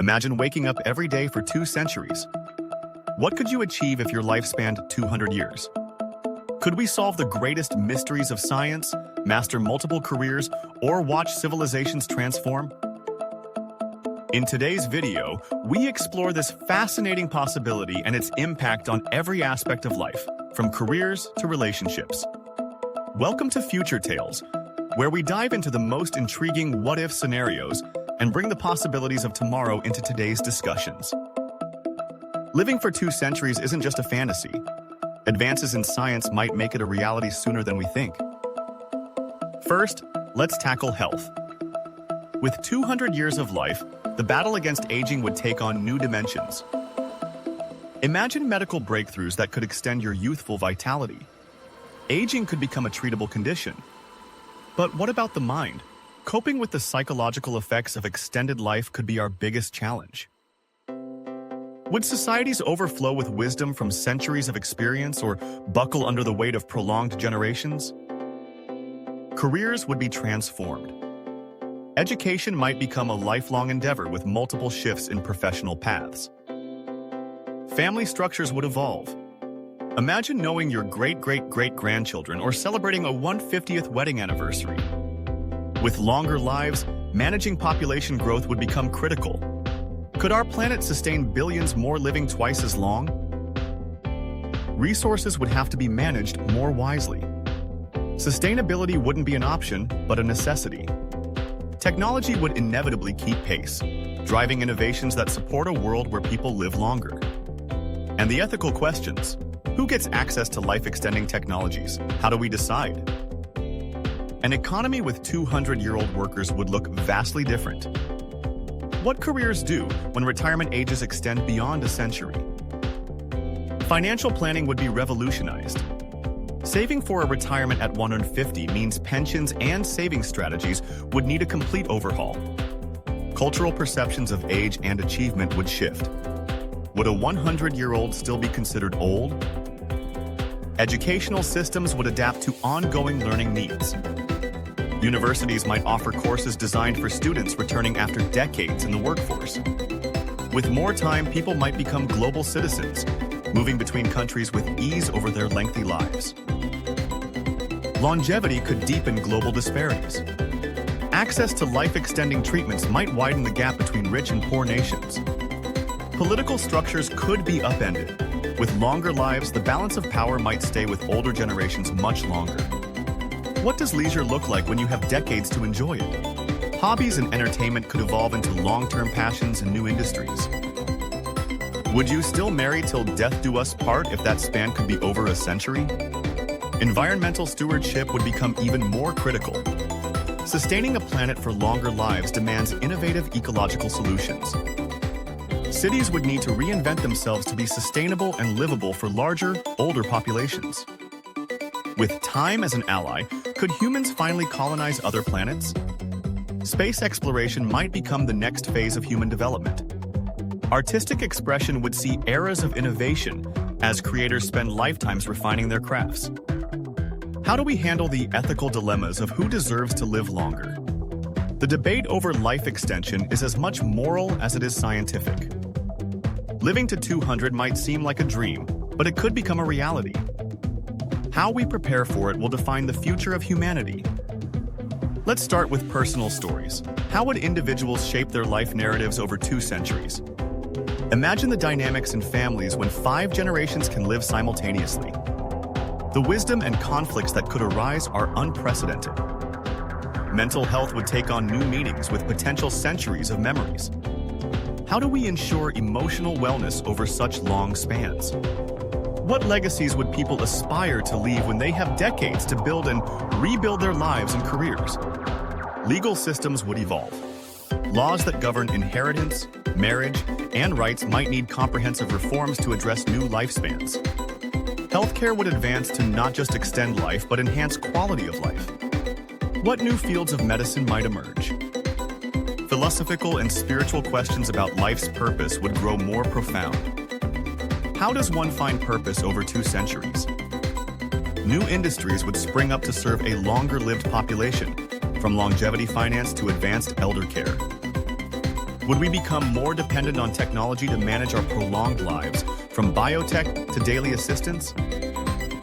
Imagine waking up every day for 2 centuries. What could you achieve if your life spanned 200 years? Could we solve the greatest mysteries of science, master multiple careers, or watch civilizations transform? In today's video, we explore this fascinating possibility and its impact on every aspect of life, from careers to relationships. Welcome to FutureTales, where we dive into the most intriguing what-if scenarios and bring the possibilities of tomorrow into today's discussions. Living for 2 centuries isn't just a fantasy. Advances in science might make it a reality sooner than we think. First, let's tackle health. With 200 years of life, the battle against aging would take on new dimensions. Imagine medical breakthroughs that could extend your youthful vitality. Aging could become a treatable condition. But what about the mind? Coping with the psychological effects of extended life could be our biggest challenge. Would societies overflow with wisdom from centuries of experience or buckle under the weight of prolonged generations? Careers would be transformed. Education might become a lifelong endeavor with multiple shifts in professional paths. Family structures would evolve. Imagine knowing your great-great-great-grandchildren or celebrating a 150th wedding anniversary. With longer lives, managing population growth would become critical. Could our planet sustain billions more living twice as long? Resources would have to be managed more wisely. Sustainability wouldn't be an option, but a necessity. Technology would inevitably keep pace, driving innovations that support a world where people live longer. And the ethical questions: who gets access to life-extending technologies? How do we decide? An economy with 200-year-old workers would look vastly different. What careers do when retirement ages extend beyond a century? Financial planning would be revolutionized. Saving for a retirement at 150 means pensions and saving strategies would need a complete overhaul. Cultural perceptions of age and achievement would shift. Would a 100-year-old still be considered old? Educational systems would adapt to ongoing learning needs. Universities might offer courses designed for students returning after decades in the workforce. With more time, people might become global citizens, moving between countries with ease over their lengthy lives. Longevity could deepen global disparities. Access to life-extending treatments might widen the gap between rich and poor nations. Political structures could be upended. With longer lives, the balance of power might stay with older generations much longer. What does leisure look like when you have decades to enjoy it? Hobbies and entertainment could evolve into long-term passions and new industries. Would you still marry till death do us part if that span could be over a century? Environmental stewardship would become even more critical. Sustaining a planet for longer lives demands innovative ecological solutions. Cities would need to reinvent themselves to be sustainable and livable for larger, older populations. With time as an ally, could humans finally colonize other planets? Space exploration might become the next phase of human development. Artistic expression would see eras of innovation as creators spend lifetimes refining their crafts. How do we handle the ethical dilemmas of who deserves to live longer? The debate over life extension is as much moral as it is scientific. Living to 200 might seem like a dream, but it could become a reality. How we prepare for it will define the future of humanity. Let's start with personal stories. How would individuals shape their life narratives over 2 centuries? Imagine the dynamics in families when 5 generations can live simultaneously. The wisdom and conflicts that could arise are unprecedented. Mental health would take on new meanings with potential centuries of memories. How do we ensure emotional wellness over such long spans? What legacies would people aspire to leave when they have decades to build and rebuild their lives and careers? Legal systems would evolve. Laws that govern inheritance, marriage, and rights might need comprehensive reforms to address new lifespans. Healthcare would advance to not just extend life, but enhance quality of life. What new fields of medicine might emerge? Philosophical and spiritual questions about life's purpose would grow more profound. How does one find purpose over 2 centuries? New industries would spring up to serve a longer-lived population, from longevity finance to advanced elder care. Would we become more dependent on technology to manage our prolonged lives, from biotech to daily assistance?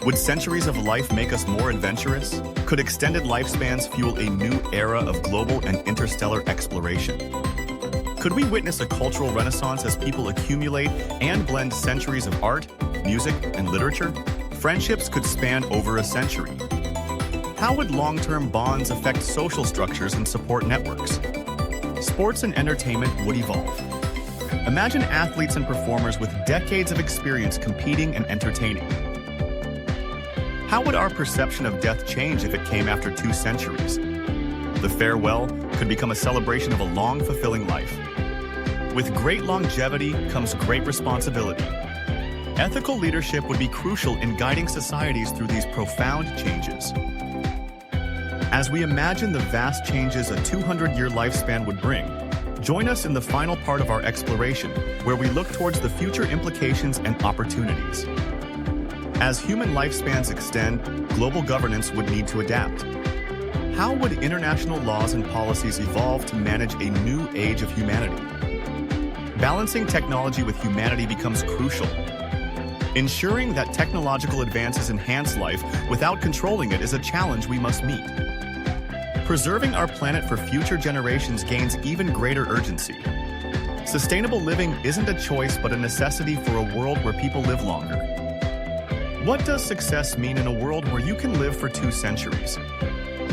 Would centuries of life make us more adventurous? Could extended lifespans fuel a new era of global and interstellar exploration? Could we witness a cultural renaissance as people accumulate and blend centuries of art, music, and literature? Friendships could span over a century. How would long-term bonds affect social structures and support networks? Sports and entertainment would evolve. Imagine athletes and performers with decades of experience competing and entertaining. How would our perception of death change if it came after 2 centuries? The farewell could become a celebration of a long, fulfilling life. With great longevity comes great responsibility. Ethical leadership would be crucial in guiding societies through these profound changes. As we imagine the vast changes a 200-year lifespan would bring, join us in the final part of our exploration, where we look towards the future implications and opportunities. As human lifespans extend, global governance would need to adapt. How would international laws and policies evolve to manage a new age of humanity? Balancing technology with humanity becomes crucial. Ensuring that technological advances enhance life without controlling it is a challenge we must meet. Preserving our planet for future generations gains even greater urgency. Sustainable living isn't a choice but a necessity for a world where people live longer. What does success mean in a world where you can live for 2 centuries?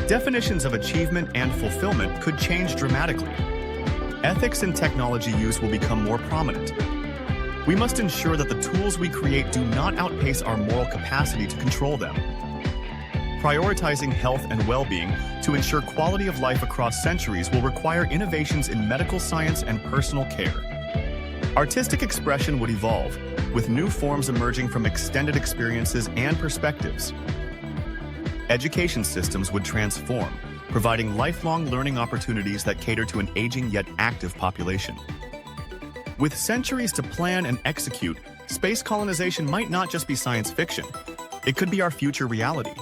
Definitions of achievement and fulfillment could change dramatically. Ethics in technology use will become more prominent. We must ensure that the tools we create do not outpace our moral capacity to control them. Prioritizing health and well-being to ensure quality of life across centuries will require innovations in medical science and personal care. Artistic expression would evolve, with new forms emerging from extended experiences and perspectives. Education systems would transform, providing lifelong learning opportunities that cater to an aging yet active population. With centuries to plan and execute, space colonization might not just be science fiction. It could be our future reality.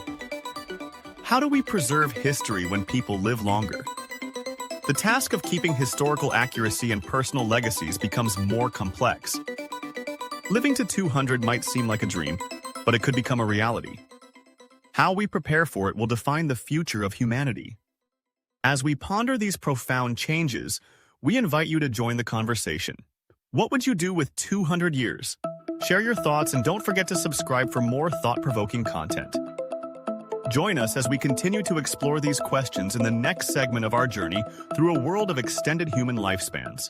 How do we preserve history when people live longer? The task of keeping historical accuracy and personal legacies becomes more complex. Living to 200 might seem like a dream, but it could become a reality. How we prepare for it will define the future of humanity. As we ponder these profound changes, we invite you to join the conversation. What would you do with 200 years? Share your thoughts and don't forget to subscribe for more thought-provoking content. Join us as we continue to explore these questions in the next segment of our journey through a world of extended human lifespans.